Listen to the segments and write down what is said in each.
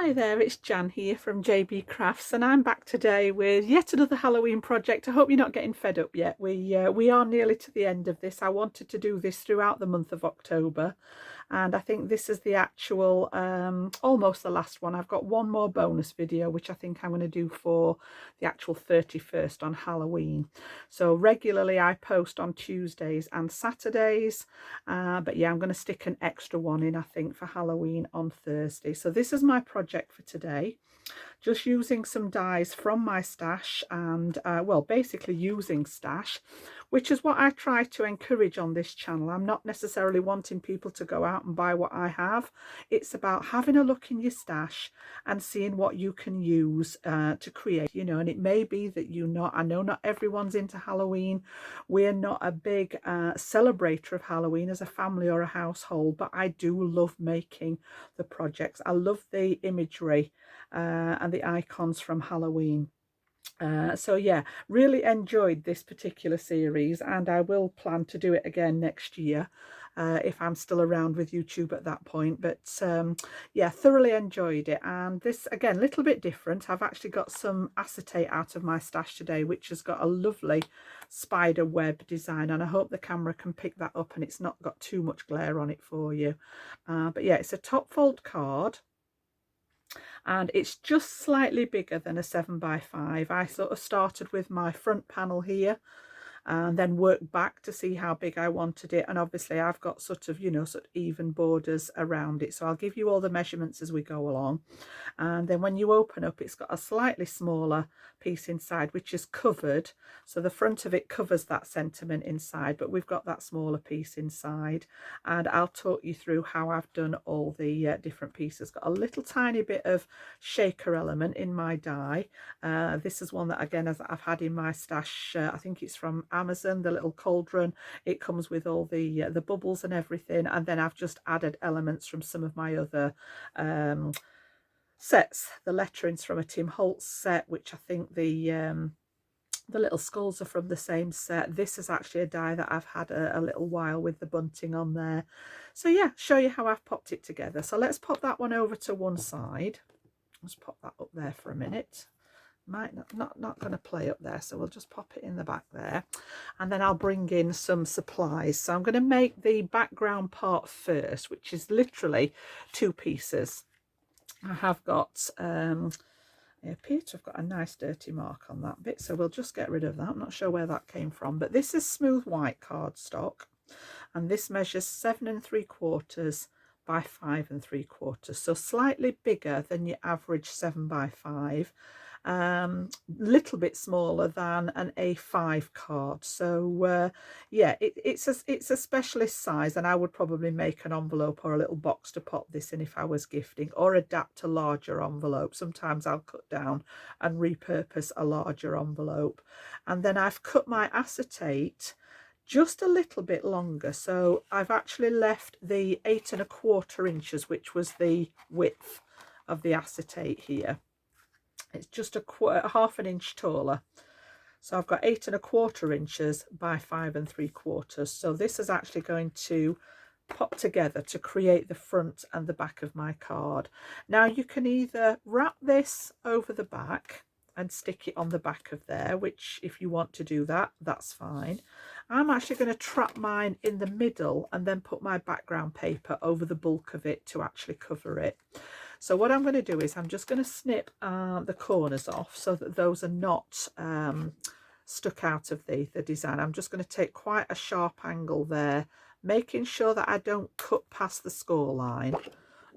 Hi there, it's Jan here from JB Crafts, and I'm back today with yet another Halloween project. I hope you're not getting fed up yet. We are nearly to the end of this. I wanted to do this throughout the month of October, and I think this is the actual almost the last one. I've got one more bonus video which I think I'm going to do for the actual 31st on Halloween. So regularly I post on Tuesdays and Saturdays, but yeah, I'm going to stick an extra one in, I think, for Halloween on Thursday. So this is my project for today. Just using some dies from my stash and, well, basically using stash, which is what I try to encourage on this channel. I'm not necessarily wanting people to go out and buy what I have. It's about having a look in your stash and seeing what you can use to create, you know, and it may be that I know not everyone's into Halloween. We're not a big celebrator of Halloween as a family or a household, but I do love making the projects. I love the imagery and the icons from Halloween. So yeah, really enjoyed this particular series, and I will plan to do it again next year if I'm still around with YouTube at that point. But yeah, thoroughly enjoyed it. And this, again, a little bit different. I've actually got some acetate out of my stash today, which has got a lovely spider web design, and I hope the camera can pick that up and it's not got too much glare on it for you. But yeah, it's a top fold card, and it's just slightly bigger than a 7x5. I sort of started with my front panel here and then worked back to see how big I wanted it, and obviously I've got sort of, you know, sort of even borders around it, so I'll give you all the measurements as we go along. And then when you open up, it's got a slightly smaller piece inside which is covered, so the front of it covers that sentiment inside, but we've got that smaller piece inside, and I'll talk you through how I've done all the different pieces. Got a little tiny bit of shaker element in my die. This is one that, again, as I've had in my stash, I think it's from Amazon, the little cauldron. It comes with all the bubbles and everything, and then I've just added elements from some of my other sets. The lettering's from a Tim Holtz set, which I think the little skulls are from the same set. This is actually a die that I've had a little while with the bunting on there. So yeah, show you how I've popped it together. So let's pop that one over to one side. Let's pop that up there for a minute. Might not going to play up there, so we'll just pop it in the back there, and then I'll bring in some supplies. So I'm going to make the background part first, which is literally two pieces. I have got I appear to have got a nice dirty mark on that bit, so we'll just get rid of that. I'm not sure where that came from, but this is smooth white cardstock, and this measures 7 3/4 by 5 3/4, so slightly bigger than your average 7x5. Little bit smaller than an A5 card. So yeah, it's a specialist size, and I would probably make an envelope or a little box to pop this in if I was gifting, or adapt a larger envelope. Sometimes I'll cut down and repurpose a larger envelope. And then I've cut my acetate just a little bit longer, so I've actually left the 8 1/4 inches, which was the width of the acetate here. It's just half an inch taller, so I've got 8 1/4 inches by 5 3/4. So this is actually going to pop together to create the front and the back of my card. Now you can either wrap this over the back and stick it on the back of there, which if you want to do that, that's fine. I'm actually going to trap mine in the middle and then put my background paper over the bulk of it to actually cover it. So what I'm going to do is I'm just going to snip the corners off so that those are not stuck out of the design. I'm just going to take quite a sharp angle there, making sure that I don't cut past the score line,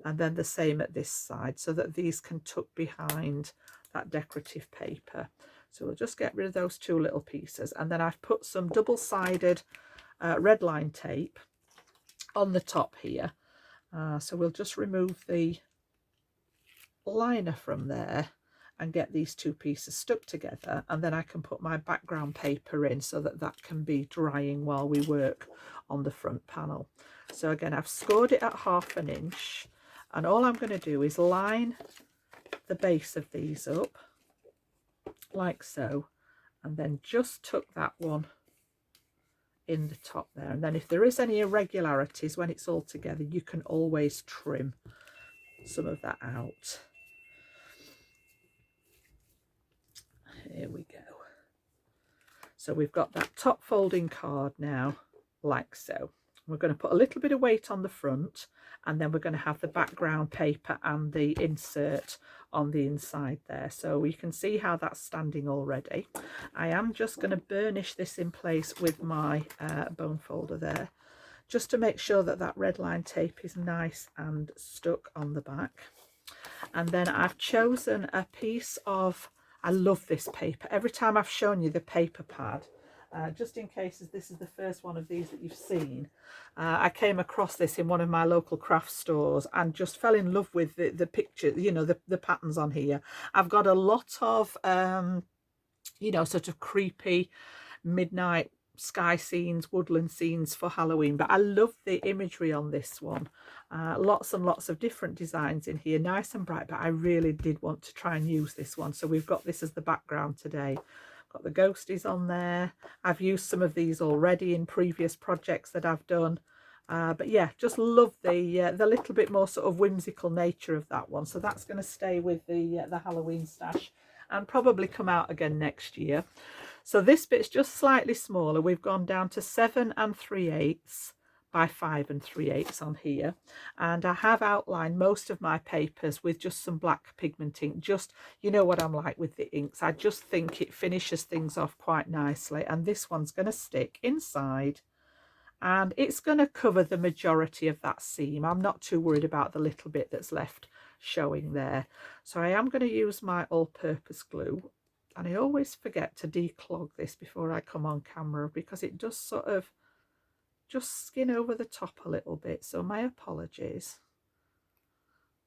and then the same at this side, so that these can tuck behind that decorative paper. So we'll just get rid of those two little pieces, and then I've put some double-sided red line tape on the top here. So we'll just remove the liner from there and get these two pieces stuck together, and then I can put my background paper in so that that can be drying while we work on the front panel. So again, I've scored it at 1/2 inch, and all I'm going to do is line the base of these up like so, and then just tuck that one in the top there. And then if there is any irregularities when it's all together, you can always trim some of that out. There we go. So we've got that top folding card now, like so. We're going to put a little bit of weight on the front, and then we're going to have the background paper and the insert on the inside there. So you can see how that's standing already. I am just going to burnish this in place with my bone folder there, just to make sure that that red line tape is nice and stuck on the back. And then I've chosen a piece of, I love this paper. Every time I've shown you the paper pad, just in case this is the first one of these that you've seen, I came across this in one of my local craft stores and just fell in love with the picture, you know, the patterns on here. I've got a lot of, you know, sort of creepy midnight sky scenes, woodland scenes for Halloween, but I love the imagery on this one. Lots and lots of different designs in here, nice and bright, but I really did want to try and use this one. So we've got this as the background today. Got the ghosties on there. I've used some of these already in previous projects that I've done. But yeah, just love the little bit more sort of whimsical nature of that one. So that's going to stay with the Halloween stash and probably come out again next year. So this bit's just slightly smaller. We've gone down to 7 3/8 by 5 3/8 on here, and I have outlined most of my papers with just some black pigment ink. Just, you know what I'm like with the inks, I just think it finishes things off quite nicely. And this one's going to stick inside, and it's going to cover the majority of that seam. I'm not too worried about the little bit that's left showing there. So I am going to use my all-purpose glue, and I always forget to declog this before I come on camera because it does sort of just skin over the top a little bit, so my apologies.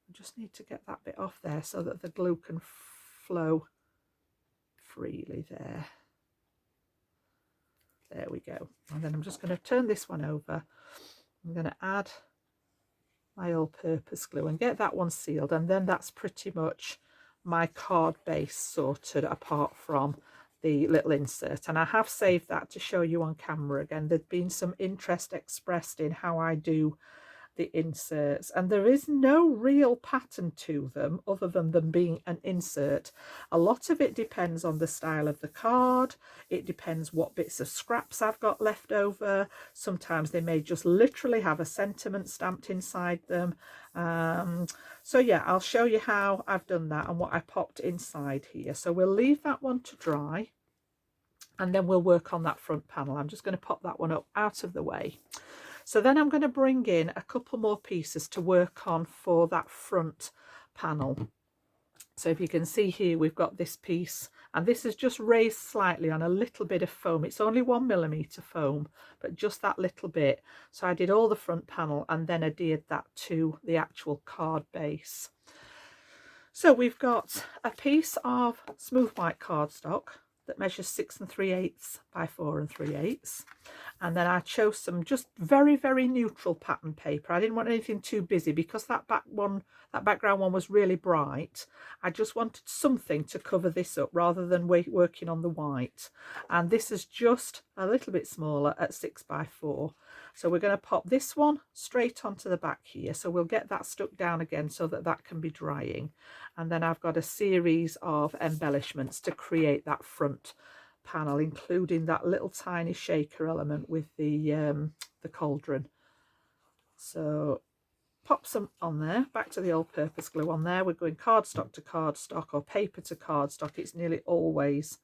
I just need to get that bit off there so that the glue can flow freely there. There we go. And then I'm just going to turn this one over. I'm going to add my all-purpose glue and get that one sealed, and then that's pretty much my card base sorted, apart from the little insert. And I have saved that to show you on camera again. There's been some interest expressed in how I do the inserts, and there is no real pattern to them other than them being an insert. A lot of it depends on the style of the card. It depends what bits of scraps I've got left over. Sometimes they may just literally have a sentiment stamped inside them. So yeah, I'll show you how I've done that and what I popped inside here. So we'll leave that one to dry, and then we'll work on that front panel. I'm just going to pop that one up out of the way. So then I'm going to bring in a couple more pieces to work on for that front panel. So if you can see here, we've got this piece, and this is just raised slightly on a little bit of foam. It's only 1mm foam, but just that little bit. So I did all the front panel and then adhered that to the actual card base. So we've got a piece of smooth white cardstock that measures 6 3/8 by 4 3/8, and then I chose some just very, very neutral pattern paper. I didn't want anything too busy because that background one was really bright. I just wanted something to cover this up rather than working on the white, and this is just a little bit smaller at 6 by 4. So we're going to pop this one straight onto the back here, so we'll get that stuck down again so that that can be drying. And then I've got a series of embellishments to create that front panel, including that little tiny shaker element with the cauldron. So pop some on there, back to the all-purpose glue on there. We're going cardstock to cardstock or paper to cardstock. It's nearly always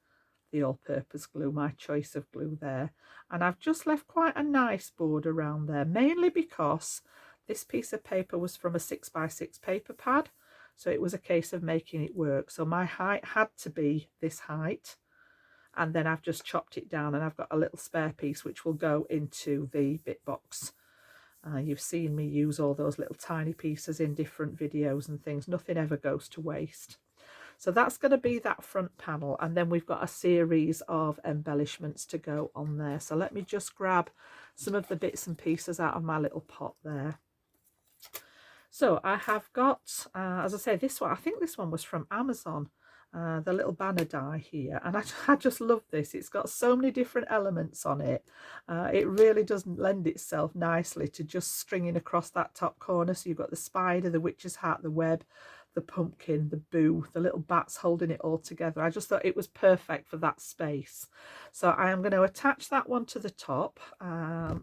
the all-purpose glue, my choice of glue there. And I've just left quite a nice border around there, mainly because this piece of paper was from a 6 by 6 paper pad, so it was a case of making it work. So my height had to be this height, and then I've just chopped it down, and I've got a little spare piece which will go into the bit box. You've seen me use all those little tiny pieces in different videos and things. Nothing ever goes to waste. So that's going to be that front panel, and then we've got a series of embellishments to go on there. So let me just grab some of the bits and pieces out of my little pot there. So I have got, as I say, this one, I think this one was from Amazon. the little banner die here, and I just love this. It's got so many different elements on it. It really doesn't lend itself nicely to just stringing across that top corner. So you've got the spider, the witch's hat, the web, the pumpkin, the boo, the little bats holding it all together. I just thought it was perfect for that space. So I am going to attach that one to the top,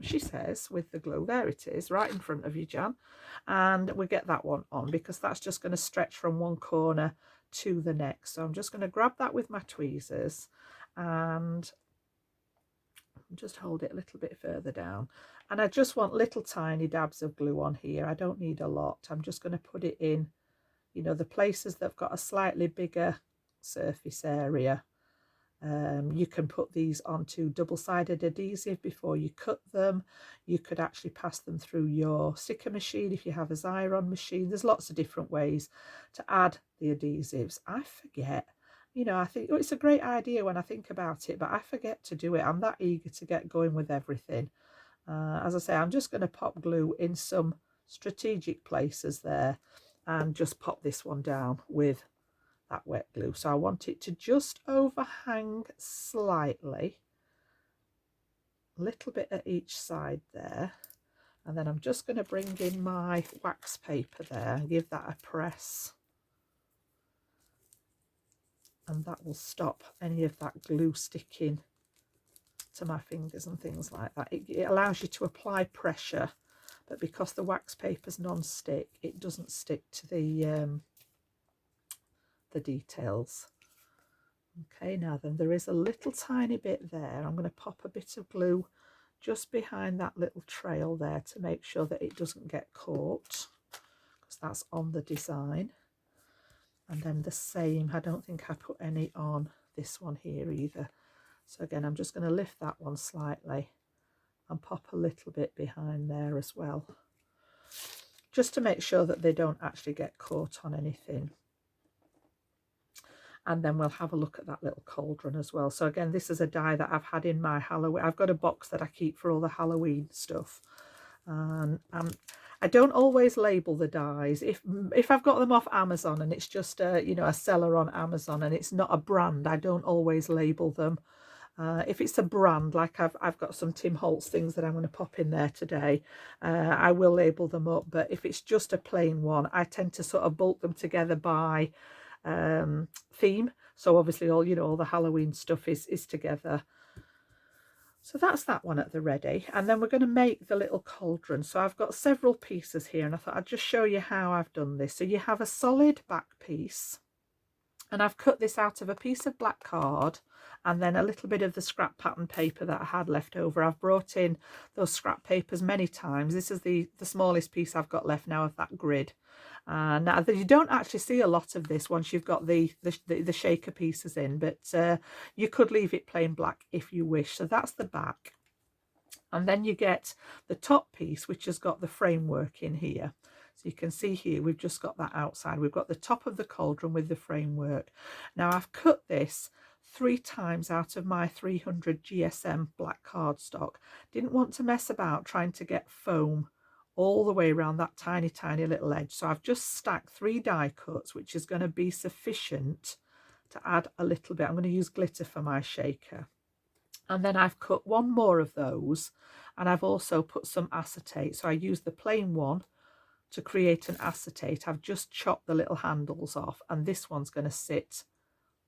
she says, with the glue. There it is, right in front of you, Jan. And we get that one on because that's just going to stretch from one corner to the next. So I'm just going to grab that with my tweezers and just hold it a little bit further down. And I just want little tiny dabs of glue on here. I don't need a lot. I'm just going to put it in, you know, the places that have got a slightly bigger surface area. You can put these onto double-sided adhesive before you cut them. You could actually pass them through your sticker machine if you have a Xyron machine. There's lots of different ways to add the adhesives. I forget, you know, I think it's a great idea when I think about it, but I forget to do it. I'm that eager to get going with everything. As I say, I'm just going to pop glue in some strategic places there and just pop this one down with that wet glue. So I want it to just overhang slightly, a little bit at each side there, and then I'm just going to bring in my wax paper there and give that a press, and that will stop any of that glue sticking to my fingers and things like that. It allows you to apply pressure, but because the wax paper's non-stick, it doesn't stick to the details. Okay, now then there is a little tiny bit there. I'm going to pop a bit of glue just behind that little trail there to make sure that it doesn't get caught, because that's on the design. And then the same, I don't think I put any on this one here either. So again, I'm just going to lift that one slightly and pop a little bit behind there as well, just to make sure that they don't actually get caught on anything. And then we'll have a look at that little cauldron as well. So again, this is a die that I've had in my Halloween. I've got a box that I keep for all the Halloween stuff. And I don't always label the dies. If I've got them off Amazon and it's just you know, a seller on Amazon and it's not a brand, I don't always label them. If it's a brand, like I've got some Tim Holtz things that I'm going to pop in there today, I will label them up. But if it's just a plain one, I tend to sort of bulk them together by theme. So obviously all, you know, all the Halloween stuff is together. So that's that one at the ready. And then we're going to make the little cauldron. So I've got several pieces here, and I thought I'd just show you how I've done this. So you have a solid back piece, and I've cut this out of a piece of black card and then a little bit of the scrap pattern paper that I had left over. I've brought in those scrap papers many times. This is the smallest piece I've got left now of that grid. Now you don't actually see a lot of this once you've got the shaker pieces in, but you could leave it plain black if you wish. So that's the back. And then you get the top piece, which has got the framework in here. So you can see here, we've just got that outside. We've got the top of the cauldron with the framework. Now I've cut this 3 times out of my 300 GSM black cardstock. Didn't want to mess about trying to get foam all the way around that tiny little edge. So I've just stacked 3 die cuts, which is going to be sufficient to add a little bit. I'm going to use glitter for my shaker. And then I've cut 1 more of those, and I've also put some acetate. So I used the plain one to create an acetate. I've just chopped the little handles off, and this one's going to sit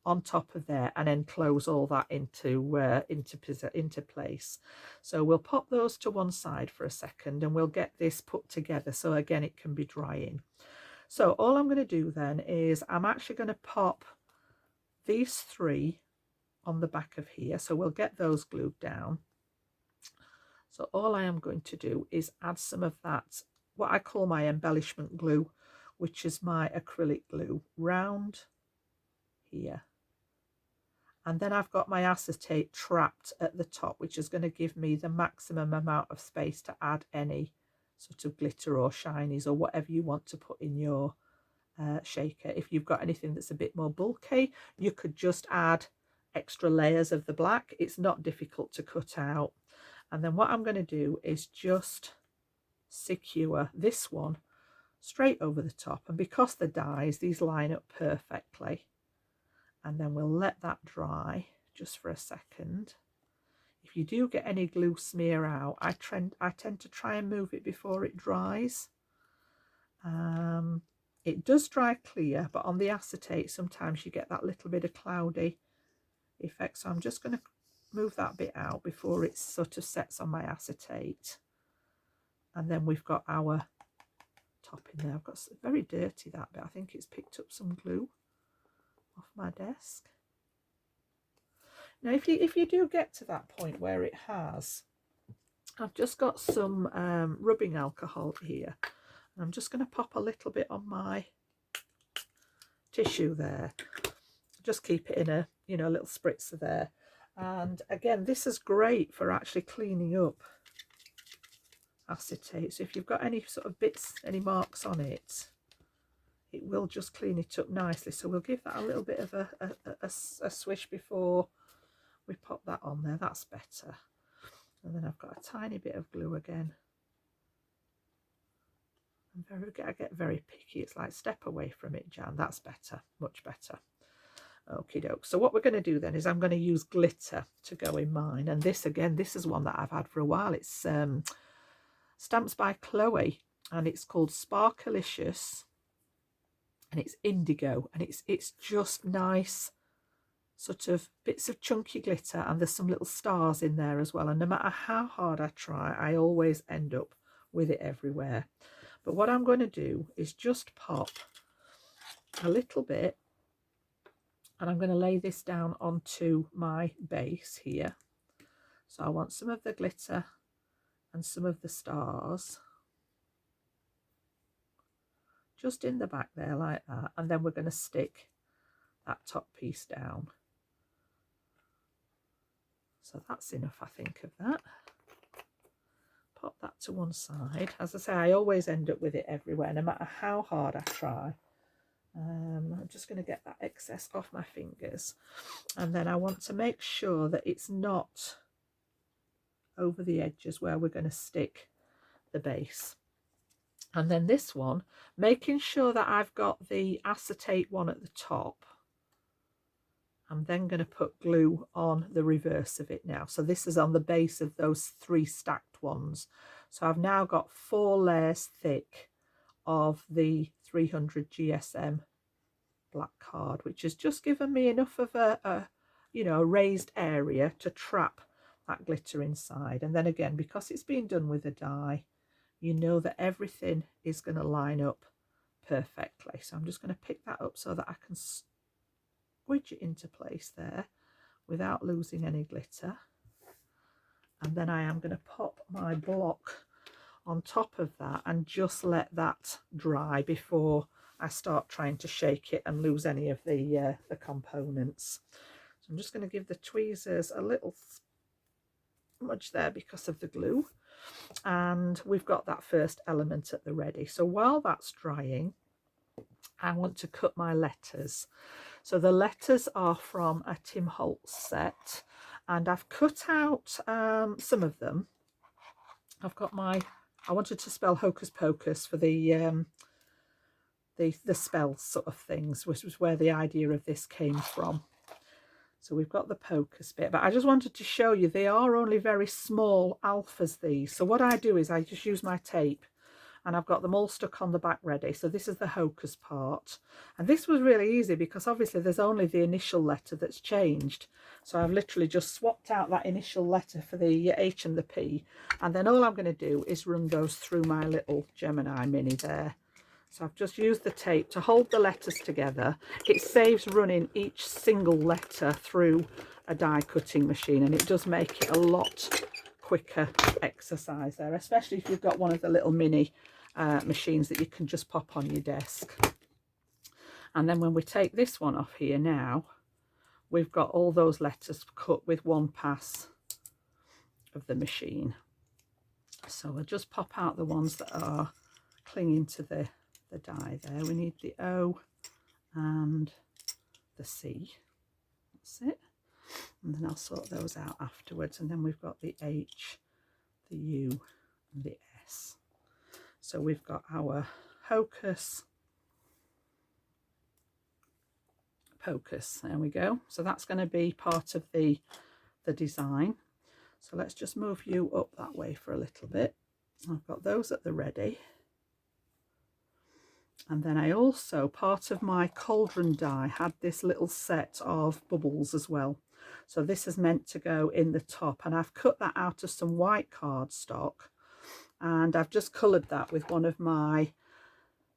on top of there and then close all that into place. So we'll pop those to one side for a second, and we'll get this put together so again it can be drying. So all I'm going to do then is I'm actually going to pop these 3 on the back of here, so we'll get those glued down. So all I am going to do is add some of that, what I call my embellishment glue, which is my acrylic glue, round here. And then I've got my acetate trapped at the top, which is going to give me the maximum amount of space to add any sort of glitter or shinies or whatever you want to put in your shaker. If you've got anything that's a bit more bulky, you could just add extra layers of the black. It's not difficult to cut out. And then what I'm going to do is just secure this one straight over the top, and because the dies, these line up perfectly, and then we'll let that dry just for a second. If you do get any glue smear out, I tend to try and move it before it dries. It does dry clear, but on the acetate sometimes you get that little bit of cloudy effect, so I'm just going to move that bit out before it sort of sets on my acetate. And then we've got our top in there. I've got very dirty, that bit. I think it's picked up some glue off my desk. Now if you do get to that point where it has, I've just got some rubbing alcohol here, and I'm just going to pop a little bit on my tissue there. Just keep it in a, you know, a little spritzer there. And again, this is great for actually cleaning up acetate. So if you've got any sort of bits, any marks on it, it will just clean it up nicely. So we'll give that a little bit of a swish before we pop that on there. That's better. And then I've got a tiny bit of glue again. I get very picky. It's like, step away from it, Jan. That's better, much better. Okie doke. So what we're going to do then is I'm going to use glitter to go in mine. And this, again, this is one that I've had for a while. It's Stamps by Chloe, and it's called Sparkalicious, and it's indigo, and it's just nice sort of bits of chunky glitter, and there's some little stars in there as well. And no matter how hard I try, I always end up with it everywhere. But what I'm going to do is just pop a little bit, and I'm going to lay this down onto my base here. So I want some of the glitter and some of the stars just in the back there like that, and then we're going to stick that top piece down. So that's enough, I think, of that. Pop that to one side. As I say, I always end up with it everywhere, no matter how hard I try. I'm just going to get that excess off my fingers, and then I want to make sure that it's not over the edges where we're going to stick the base. And then this one, making sure that I've got the acetate one at the top, I'm then going to put glue on the reverse of it now. So this is on the base of those 3 stacked ones. So I've now got 4 layers thick of the 300 GSM black card, which has just given me enough of a you know, a raised area to trap that glitter inside. And then again, because it's been done with a die, you know that everything is going to line up perfectly. So I'm just going to pick that up so that I can squidge it into place there without losing any glitter. And then I am going to pop my block on top of that and just let that dry before I start trying to shake it and lose any of the components. So I'm just going to give the tweezers a little smudge there because of the glue, and we've got that first element at the ready. So while that's drying, I want to cut my letters. So the letters are from a Tim Holtz set, and I've cut out some of them. I've got I wanted to spell Hocus Pocus for the spell sort of things, which was where the idea of this came from. So we've got the Pocus bit, but I just wanted to show you they are only very small alphas, these. So what I do is I just use my tape, and I've got them all stuck on the back ready. So this is the Hocus part, and this was really easy because obviously there's only the initial letter that's changed. So I've literally just swapped out that initial letter for the H and the P, and then all I'm going to do is run those through my little Gemini Mini there. So I've just used the tape to hold the letters together. It saves running each single letter through a die cutting machine, and it does make it a lot quicker exercise there, especially if you've got one of the little mini machines that you can just pop on your desk. And then when we take this one off here now, we've got all those letters cut with one pass of the machine. So we'll just pop out the ones that are clinging to the die there. We need the O and the C. That's it. And then I'll sort those out afterwards. And then we've got the H, the U, and the S. So we've got our Hocus Pocus. There we go. So that's going to be part of the design. So let's just move you up that way for a little bit. I've got those at the ready. And then I also, part of my cauldron die had this little set of bubbles as well. So this is meant to go in the top, and I've cut that out of some white cardstock, and I've just coloured that with one of my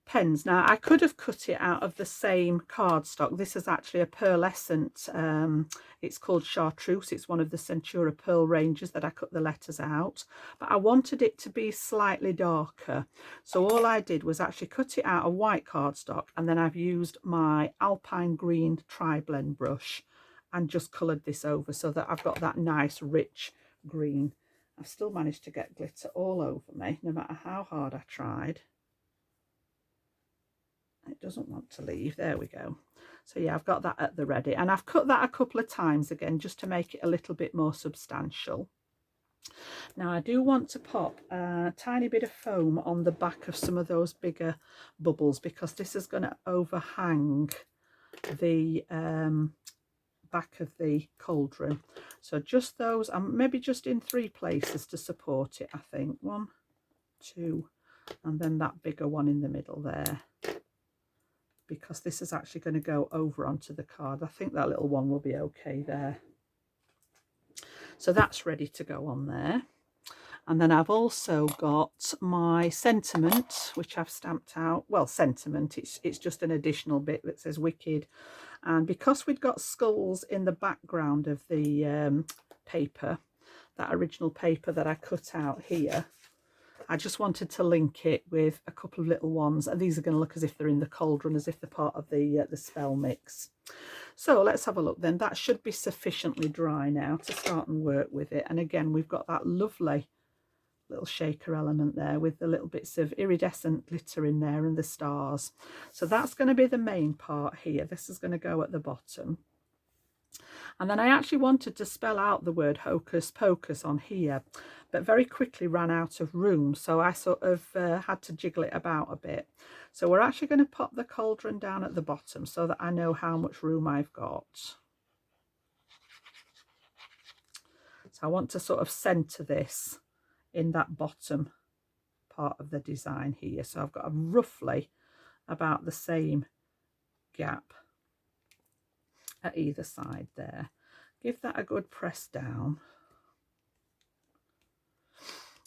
pens. Now I could have cut it out of the same cardstock. This is actually a pearlescent, it's called Chartreuse. It's one of the Centura pearl ranges that I cut the letters out, but I wanted it to be slightly darker, so all I did was actually cut it out of white cardstock, and then I've used my Alpine Green tri-blend brush and just coloured this over so that I've got that nice rich green. I've still managed to get glitter all over me no matter how hard I tried. It doesn't want to leave. There we go. So yeah, I've got that at the ready, and I've cut that a couple of times again just to make it a little bit more substantial. Now I do want to pop a tiny bit of foam on the back of some of those bigger bubbles, because this is going to overhang the back of the cauldron. So just those, maybe just in 3 places to support it, I think. 1, 2, and then that bigger one in the middle there, because this is actually going to go over onto the card. I think that little one will be okay there. So that's ready to go on there. And then I've also got my sentiment, which I've stamped out. Well, sentiment, it's just an additional bit that says Wicked. And because we'd got skulls in the background of the paper, that original paper that I cut out here, I just wanted to link it with a couple of little ones, and these are going to look as if they're in the cauldron, as if they're part of the spell mix. So let's have a look then. That should be sufficiently dry now to start and work with it. And again, we've got that lovely little shaker element there with the little bits of iridescent glitter in there and the stars. So that's going to be the main part here. This is going to go at the bottom. And then I actually wanted to spell out the word Hocus Pocus on here, but very quickly ran out of room, so I sort of had to jiggle it about a bit. So we're actually going to pop the cauldron down at the bottom so that I know how much room I've got. So I want to sort of centre this in that bottom part of the design here. So I've got a roughly about the same gap at either side there. Give that a good press down.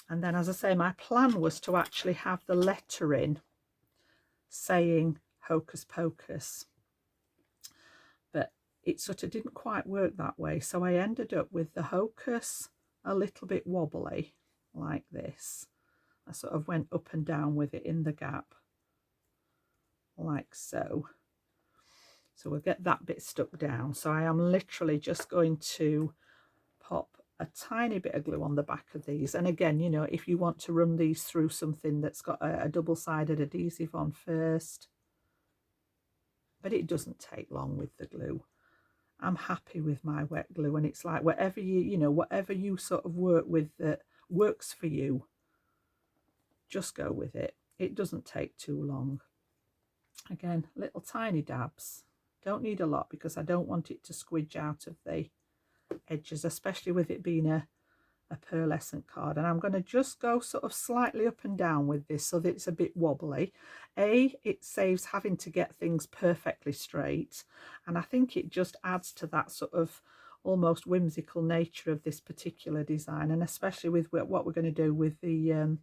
And then, as I say, my plan was to actually have the lettering saying Hocus Pocus, but it sort of didn't quite work that way. So I ended up with the Hocus a little bit wobbly like this. I sort of went up and down with it in the gap like so. So we'll get that bit stuck down. So I am literally just going to pop a tiny bit of glue on the back of these. And again, you know, if you want to run these through something that's got a double-sided adhesive on first, but it doesn't take long with the glue. I'm happy with my wet glue, and it's like whatever whatever you sort of work with that works for you, just go with it. It doesn't take too long. Again, little tiny dabs. Don't need a lot because I don't want it to squidge out of the edges, especially with it being a pearlescent card. And I'm going to just go sort of slightly up and down with this so that it's a bit wobbly. It saves having to get things perfectly straight, and I think it just adds to that sort of almost whimsical nature of this particular design, and especially with what we're going to do with the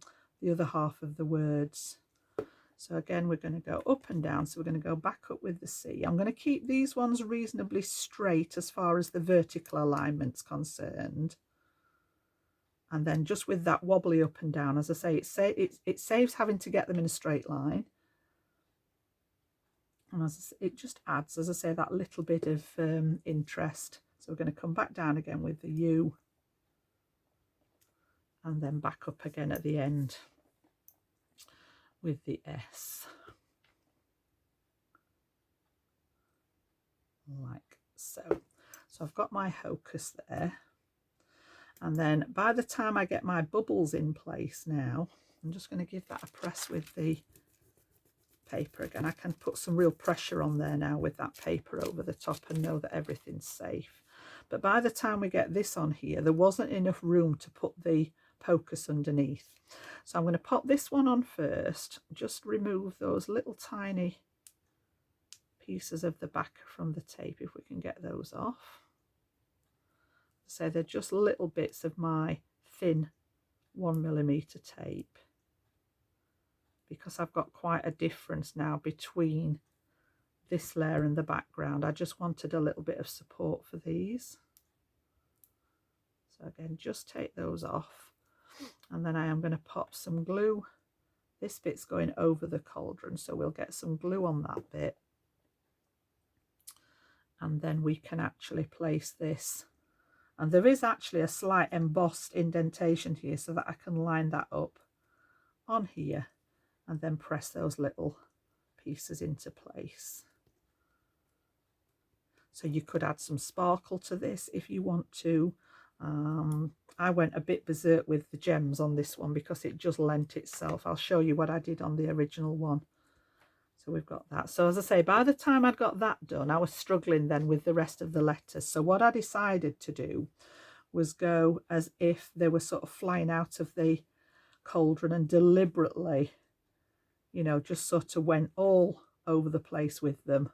other half of the words. So again, we're going to go up and down. So we're going to go back up with the C. I'm going to keep these ones reasonably straight as far as the vertical alignment's concerned. And then just with that wobbly up and down, as I say, it saves having to get them in a straight line. And it just adds, as I say, that little bit of interest. So we're going to come back down again with the U. And then back up again at the end with the S, like so. So I've got my Hocus there, and then by the time I get my bubbles in place now, I'm just going to give that a press with the paper again. I can put some real pressure on there now with that paper over the top and know that everything's safe. But by the time we get this on here, there wasn't enough room to put the Pocus underneath. So I'm going to pop this one on first, just remove those little tiny pieces of the back from the tape, if we can get those off. So they're just little bits of my thin 1mm tape, because I've got quite a difference now between this layer and the background. I just wanted a little bit of support for these. So again, just take those off, and then I am going to pop some glue. This bit's going over the cauldron, so we'll get some glue on that bit, and then we can actually place this. And there is actually a slight embossed indentation here, so that I can line that up on here and then press those little pieces into place. So you could add some sparkle to this if you want to. I went a bit berserk with the gems on this one because it just lent itself. I'll show you what I did on the original one. So we've got that. So as I say, by the time I'd got that done, I was struggling then with the rest of the letters. So what I decided to do was go as if they were sort of flying out of the cauldron, and deliberately, you know, just sort of went all over the place with them,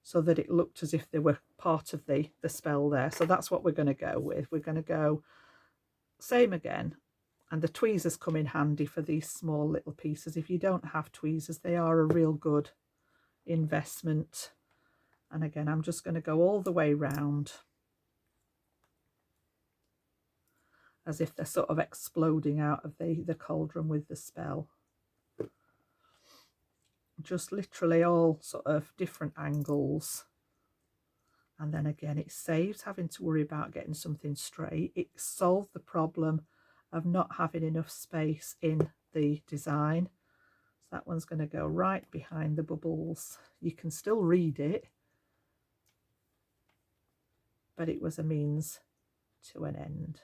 so that it looked as if they were part of the spell there. So that's what we're going to go with. We're going to go same again, and the tweezers come in handy for these small little pieces. If you don't have tweezers, they are a real good investment. And again, I'm just going to go all the way round as if they're sort of exploding out of the cauldron with the spell. Just literally all sort of different angles. And then again, it saves having to worry about getting something straight. It solved the problem of not having enough space in the design. So that one's going to go right behind the bubbles. You can still read it, but it was a means to an end.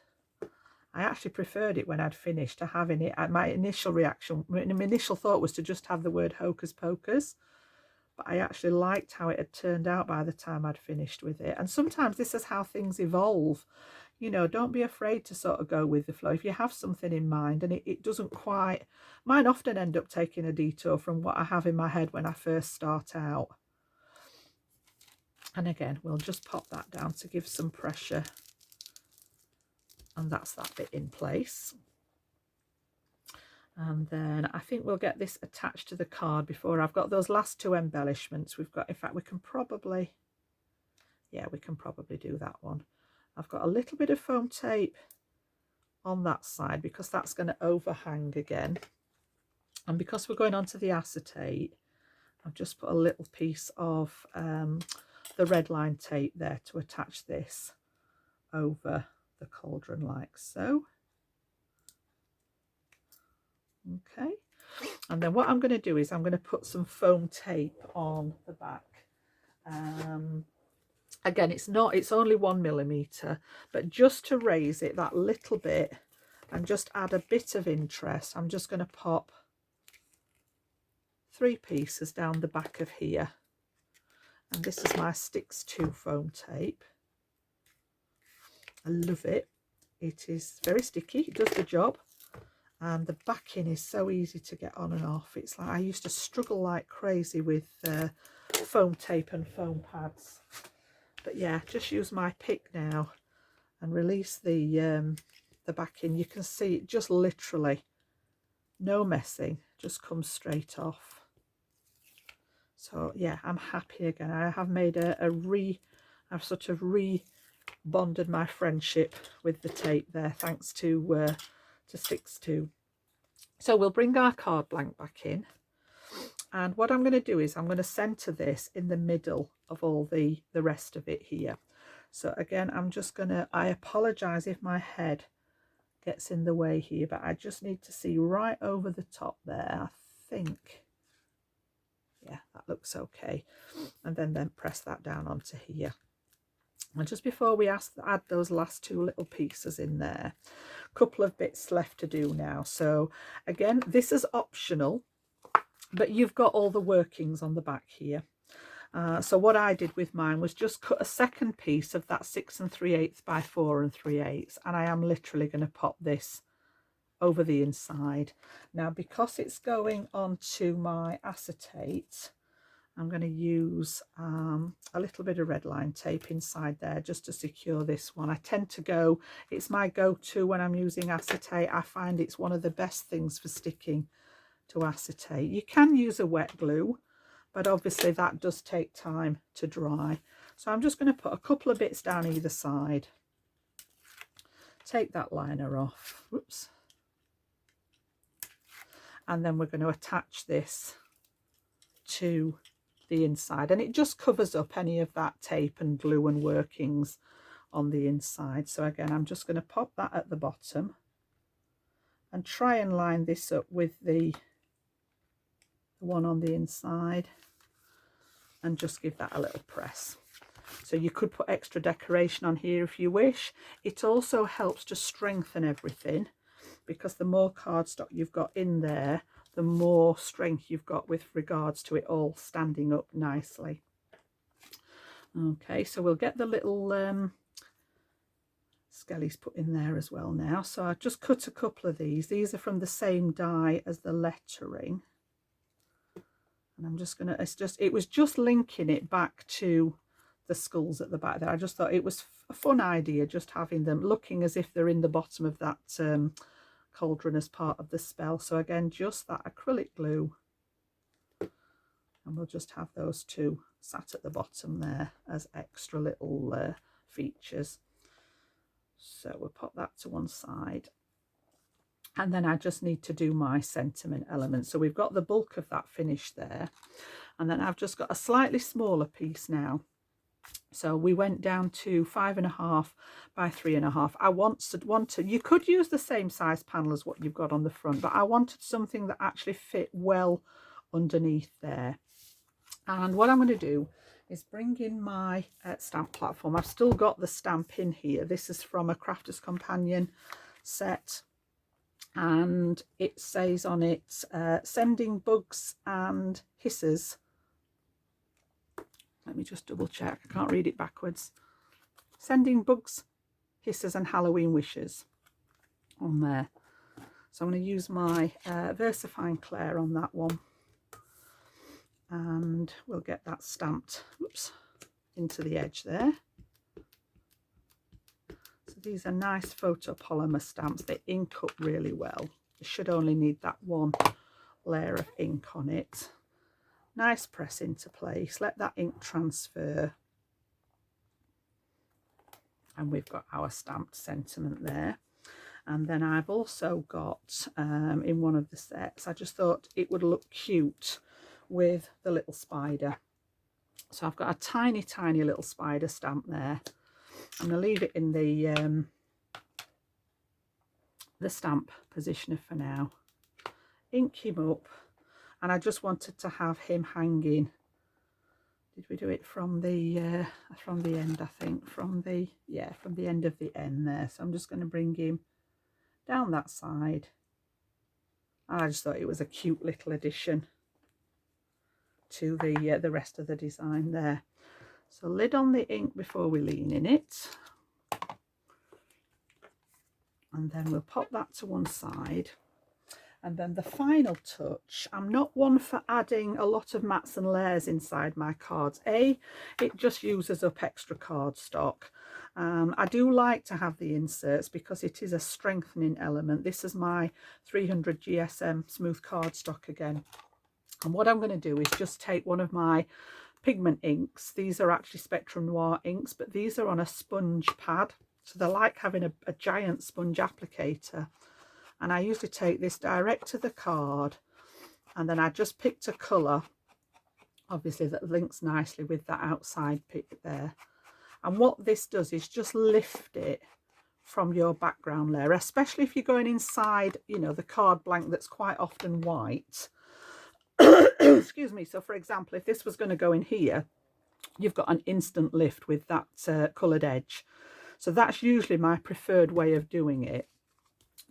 I actually preferred it when I'd finished to having it. My initial reaction, my initial thought was to just have the word Hocus Pocus, but I actually liked how it had turned out by the time I'd finished with it. And sometimes this is how things evolve. You know, don't be afraid to sort of go with the flow. If you have something in mind and it doesn't quite, mine often end up taking a detour from what I have in my head when I first start out. And again, we'll just pop that down to give some pressure. And that's that bit in place. And then I think we'll get this attached to the card before I've got those last two embellishments. We've got, in fact, we can probably, yeah, we can probably do that one. I've got a little bit of foam tape on that side because that's going to overhang again. And because we're going on to the acetate, I've just put a little piece of the red line tape there to attach this over the cauldron like so. Okay, and then what I'm going to do is I'm going to put some foam tape on the back. Again, it's only 1mm, but just to raise it that little bit and just add a bit of interest, I'm just going to pop 3 pieces down the back of here. And this is my Sticks to foam tape. I love it. It is very sticky, it does the job, and the backing is so easy to get on and off. It's like I used to struggle like crazy with foam tape and foam pads, but yeah, just use my pick now and release the backing. You can see it just literally, no messing, just comes straight off. So yeah, I'm happy again. I have made I've sort of bonded my friendship with the tape there, thanks to Sticks to. So we'll bring our card blank back in, and what I'm going to do is I'm going to center this in the middle of all the rest of it here. So again, I'm just going to, I apologize if my head gets in the way here, but I just need to see right over the top there. I think, yeah, that looks okay. And then press that down onto here. And just before we add those last 2 little pieces in there, a couple of bits left to do now. So again, this is optional. but you've got all the workings on the back here. So what I did with mine was just cut a second piece of that 6 3/8 by 4 3/8, and I am literally going to pop this over the inside. Now, because it's going onto my acetate, I'm going to use a little bit of red line tape inside there just to secure this one. I tend to go, it's my go-to when I'm using acetate. I find it's one of the best things for sticking to acetate. You can use a wet glue, but obviously that does take time to dry. So I'm just going to put a couple of bits down either side. Take that liner off. Whoops. And then we're going to attach this to the inside, and it just covers up any of that tape and glue and workings on the inside. So again, I'm just going to pop that at the bottom and try and line this up with the one on the inside, and just give that a little press. So you could put extra decoration on here if you wish. It also helps to strengthen everything, because the more cardstock you've got in there, the more strength you've got with regards to it all standing up nicely. Okay, so we'll get the little skellies put in there as well now. So I just cut a couple of these. These are from the same die as the lettering. And I'm just gonna, it was just linking it back to the skulls at the back there. I just thought it was a fun idea, just having them looking as if they're in the bottom of that cauldron as part of the spell. So again, just that acrylic glue, and we'll just have those two sat at the bottom there as extra little features. So we'll pop that to one side, and then I just need to do my sentiment element. So we've got the bulk of that finished there, and then I've just got a slightly smaller piece now. So we went down to 5.5 by 3.5. I wanted, you could use the same size panel as what you've got on the front, but I wanted something that actually fit well underneath there. And what I'm going to do is bring in my stamp platform. I've still got the stamp in here. This is from a Crafter's Companion set, and it says on it, sending bugs and hisses. Let me just double check, I can't read it backwards. Sending bugs, hisses and Halloween wishes on there. So I'm going to use my VersaFine Claire on that one, and we'll get that stamped, whoops, into the edge there. So these are nice photopolymer stamps. They ink up really well. You should only need that one layer of ink on it. Nice press into place, let that ink transfer, and we've got our stamped sentiment there. And then I've also got in one of the sets, I just thought it would look cute with the little spider. So I've got a tiny little spider stamp there. I'm going to leave it in the stamp positioner for now. Ink him up. And I just wanted to have him hanging. Did we do it from the end? I think from the end of the end there. So I'm just going to bring him down that side. I just thought it was a cute little addition to the rest of the design there. So lid on the ink before we lean in it, and then we'll pop that to one side. And then the final touch, I'm not one for adding a lot of mats and layers inside my cards. It just uses up extra cardstock. I do like to have the inserts because it is a strengthening element. This is my 300 GSM smooth cardstock again. And what I'm going to do is just take one of my pigment inks. These are actually Spectrum Noir inks, but these are on a sponge pad. So they're like having a giant sponge applicator. And I usually take this direct to the card, and then I just picked a colour, obviously, that links nicely with that outside pick there. And what this does is just lift it from your background layer, especially if you're going inside, you know, the card blank that's quite often white. Excuse me. So, for example, if this was going to go in here, you've got an instant lift with that coloured edge. So that's usually my preferred way of doing it.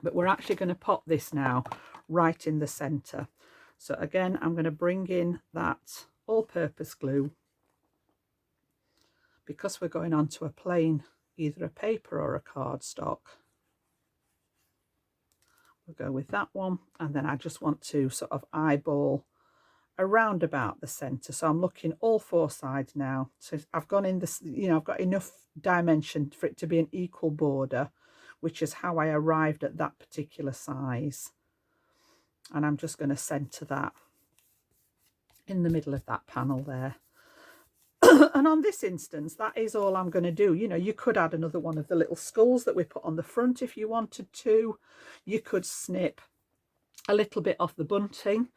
But we're actually going to pop this now right in the centre. So again, I'm going to bring in that all-purpose glue. Because we're going on to a plain, either a paper or a cardstock, we'll go with that one. And then I just want to sort of eyeball around about the center. So I'm looking all 4 sides now. So I've gone in this, I've got enough dimension for it to be an equal border, which is how I arrived at that particular size. And I'm just going to center that in the middle of that panel there. And on this instance, that is all I'm going to do. You could add another one of the little skulls that we put on the front if you wanted to. You could snip a little bit off the bunting.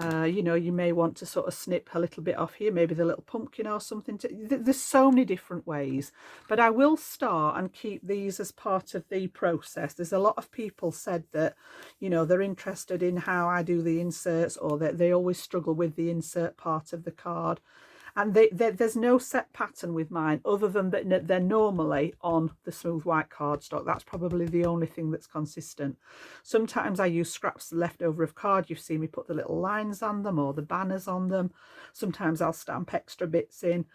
You may want to sort of snip a little bit off here, maybe the little pumpkin or something. There's so many different ways, but I will start and keep these as part of the process. There's a lot of people said that, they're interested in how I do the inserts, or that they always struggle with the insert part of the card. And there's no set pattern with mine, other than that they're normally on the smooth white cardstock. That's probably the only thing that's consistent. Sometimes I use scraps left over of card. You've seen me put the little lines on them or the banners on them. Sometimes I'll stamp extra bits in.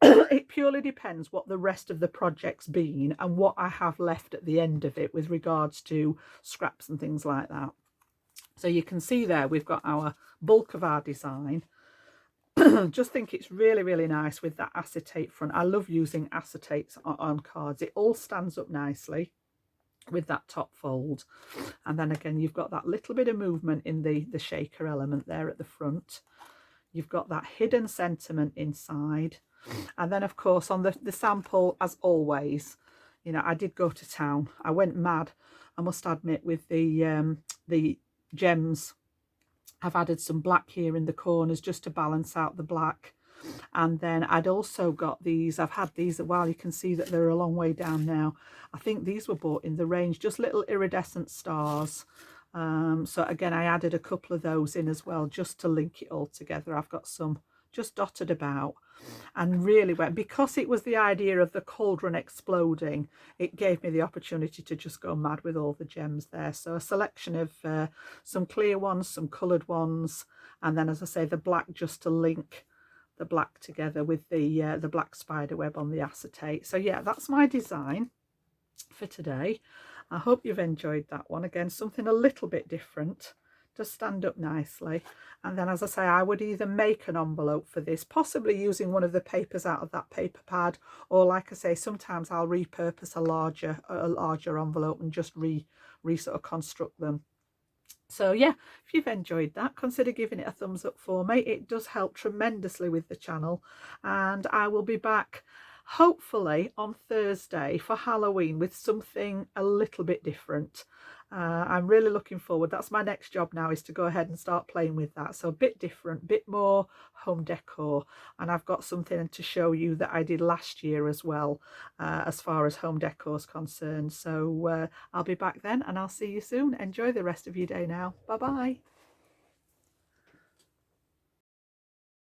It purely depends what the rest of the project's been and what I have left at the end of it with regards to scraps and things like that. So you can see there we've got our bulk of our design. Just think it's really, really nice with that acetate front. I love using acetates on cards. It all stands up nicely with that top fold. And then again, you've got that little bit of movement in the shaker element there at the front. You've got that hidden sentiment inside. And then, of course, on the sample, as always, I did go to town. I went mad, I must admit, with the gems. I've added some black here in the corners just to balance out the black. And then I'd also got these. I've had these a while. You can see that they're a long way down now. I think these were bought in the range, just little iridescent stars. So again, I added a couple of those in as well, just to link it all together. I've got some just dotted about, and really went, because it was the idea of the cauldron exploding, it gave me the opportunity to just go mad with all the gems there. So a selection of some clear ones, some coloured ones, and then, as I say, the black, just to link the black together with the black spider web on the acetate. So yeah, that's my design for today. I hope you've enjoyed that one. Again, something a little bit different to stand up nicely. And then, as I say, I would either make an envelope for this, possibly using one of the papers out of that paper pad, or, like I say, sometimes I'll repurpose a larger envelope and just sort of construct them. So yeah, if you've enjoyed that, consider giving it a thumbs up for me. It does help tremendously with the channel, and I will be back hopefully on Thursday for Halloween with something a little bit different. I'm really looking forward. That's my next job now, is to go ahead and start playing with that. So a bit different, bit more home decor. And I've got something to show you that I did last year as well, as far as home decor is concerned. So I'll be back then, and I'll see you soon. Enjoy the rest of your day now. Bye bye.